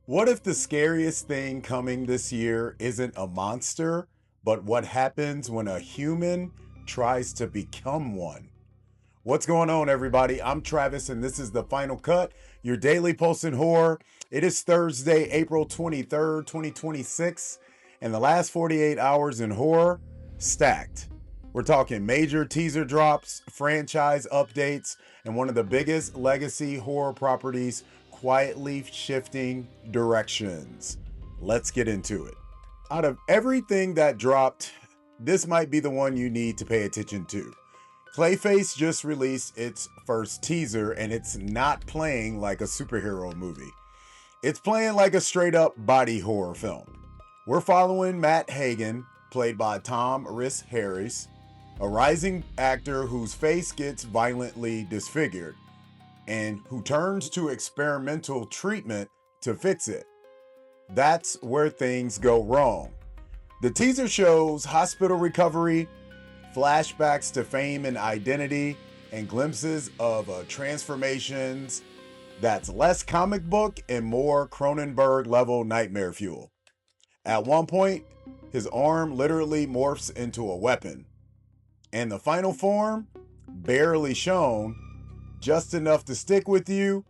What if the scariest thing coming this year isn't a monster, but what happens when a human tries to become one? What's going on, everybody? I'm Travis, and this is The Final Cut, your daily post in horror. It is Thursday, April 23rd, 2026, and the last 48 hours in horror stacked. We're talking major teaser drops, franchise updates, and one of the biggest legacy horror properties quietly shifting directions. Let's get into it. Out of everything that dropped, this might be the one you need to pay attention to. Clayface just released its first teaser, and it's not playing like a superhero movie. It's playing like a straight up body horror film. We're following Matt Hagen, played by Tom Rhys-Harris, a rising actor whose face gets violently disfigured and who turns to experimental treatment to fix it. That's where things go wrong. The teaser shows hospital recovery, flashbacks to fame and identity, and glimpses of transformations that's less comic book and more Cronenberg level nightmare fuel. At one point, his arm literally morphs into a weapon, and the final form, barely shown, just enough to stick with you.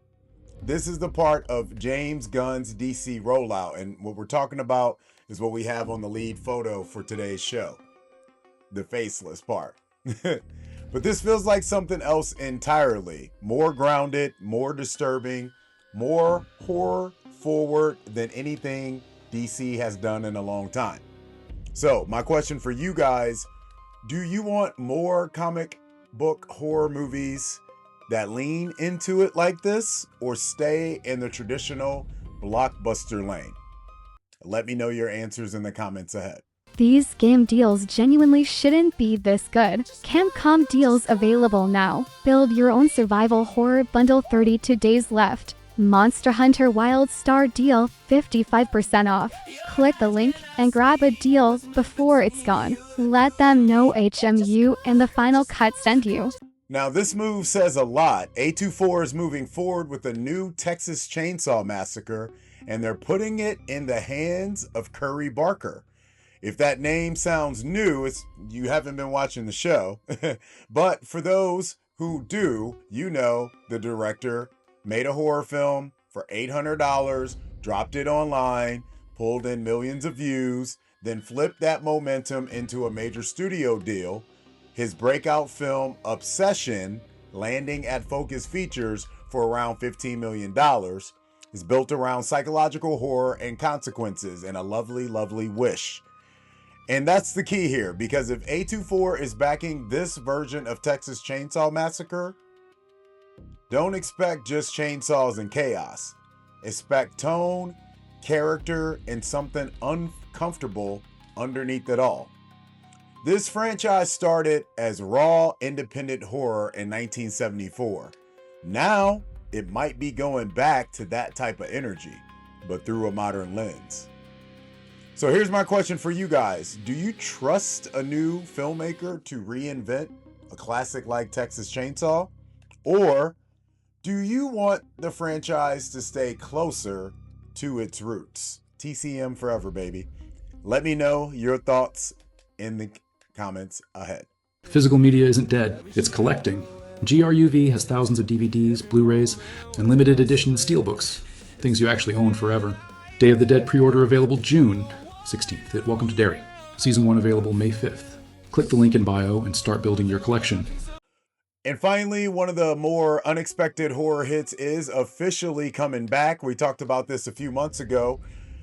This is the part of James Gunn's DC rollout, and what we're talking about is what we have on the lead photo for today's show, the faceless part. But this feels like something else entirely. More grounded, more disturbing, more horror forward than anything DC has done in a long time. So my question for you guys, do you want more comic book horror movies that lean into it like this, or stay in the traditional blockbuster lane? Let me know your answers in the comments ahead. These game deals genuinely shouldn't be this good. Camcom deals available now. Build your own survival horror bundle, 32 days left. Monster Hunter Wild Star deal, 55% off. Click the link and grab a deal before it's gone. Let them know HMU and The Final Cut sent you. Now this move says a lot. A24 is moving forward with a new Texas Chainsaw Massacre, and they're putting it in the hands of Curry Barker. If that name sounds new, you haven't been watching the show. But for those who do, you know the director made a horror film for $800, dropped it online, pulled in millions of views, then flipped that momentum into a major studio deal. His breakout film, Obsession, landing at Focus Features for around $15 million, is built around psychological horror and consequences and a lovely, lovely wish. And that's the key here, because if A24 is backing this version of Texas Chainsaw Massacre, don't expect just chainsaws and chaos. Expect tone, character, and something uncomfortable underneath it all. This franchise started as raw independent horror in 1974. Now, it might be going back to that type of energy, but through a modern lens. So here's my question for you guys. Do you trust a new filmmaker to reinvent a classic like Texas Chainsaw? Or do you want the franchise to stay closer to its roots? TCM forever, baby. Let me know your thoughts in the comments ahead. Physical media isn't dead, it's collecting. GRUV has thousands of DVDs, Blu-rays, and limited edition steelbooks, things you actually own forever. Day of the Dead pre-order available June 16th at Welcome to Derry. Season 1 available May 5th. Click the link in bio and start building your collection. And finally, one of the more unexpected horror hits is officially coming back. We talked about this a few months ago,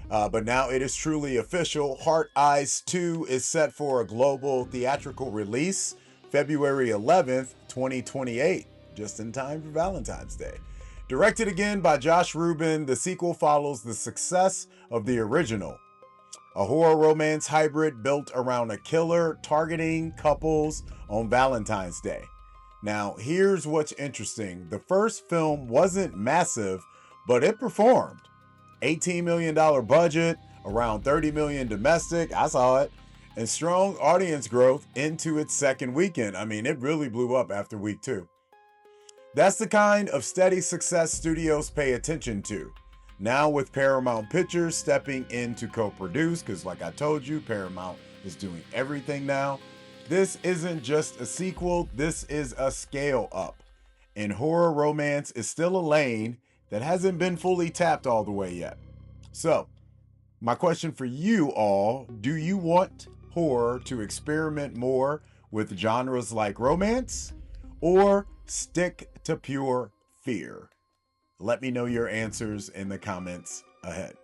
but now it is truly official. Heart Eyes 2 is set for a global theatrical release February 11th, 2028, just in time for Valentine's Day. Directed again by Josh Rubin, the sequel follows the success of the original. A horror romance hybrid built around a killer targeting couples on Valentine's Day. Now, here's what's interesting. The first film wasn't massive, but it performed. $18 million budget, around $30 million domestic, I saw it, and strong audience growth into its second weekend. I mean, it really blew up after week 2. That's the kind of steady success studios pay attention to. Now with Paramount Pictures stepping in to co-produce, because like I told you, Paramount is doing everything now. This isn't just a sequel, this is a scale up. And horror romance is still a lane that hasn't been fully tapped all the way yet. So, my question for you all, do you want horror to experiment more with genres like romance, or stick to pure fear? Let me know your answers in the comments ahead.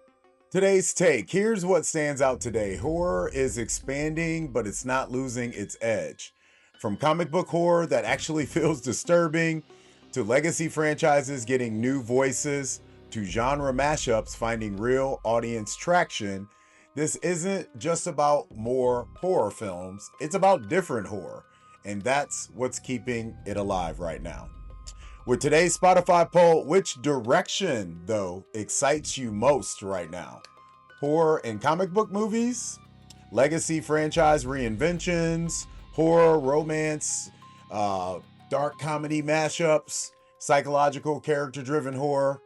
Today's take. Here's what stands out today. Horror is expanding, but it's not losing its edge. From comic book horror that actually feels disturbing, to legacy franchises getting new voices, to genre mashups finding real audience traction, this isn't just about more horror films, it's about different horror. And that's what's keeping it alive right now. With today's Spotify poll, which direction, though, excites you most right now? Horror and comic book movies? Legacy franchise reinventions? Horror, romance, dark comedy mashups? Psychological, character-driven horror?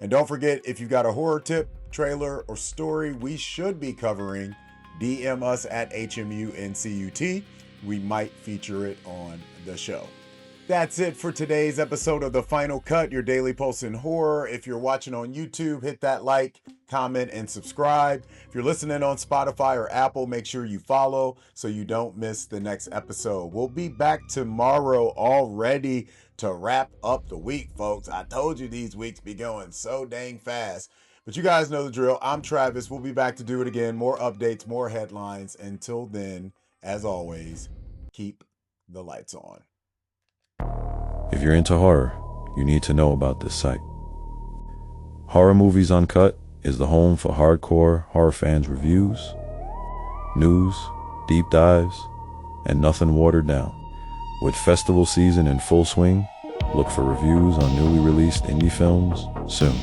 And don't forget, if you've got a horror tip, trailer, or story we should be covering, DM us at HMUNCUT. We might feature it on the show. That's it for today's episode of The Final Cut, your daily pulse in horror. If you're watching on YouTube, hit that like, comment, and subscribe. If you're listening on Spotify or Apple, make sure you follow so you don't miss the next episode. We'll be back tomorrow, all ready to wrap up the week, folks. I told you these weeks be going so dang fast. But you guys know the drill. I'm Travis. We'll be back to do it again. More updates, more headlines. Until then, as always, keep the lights on. If you're into horror, you need to know about this site. Horror Movies Uncut is the home for hardcore horror fans' reviews, news, deep dives, and nothing watered down. With festival season in full swing, look for reviews on newly released indie films soon.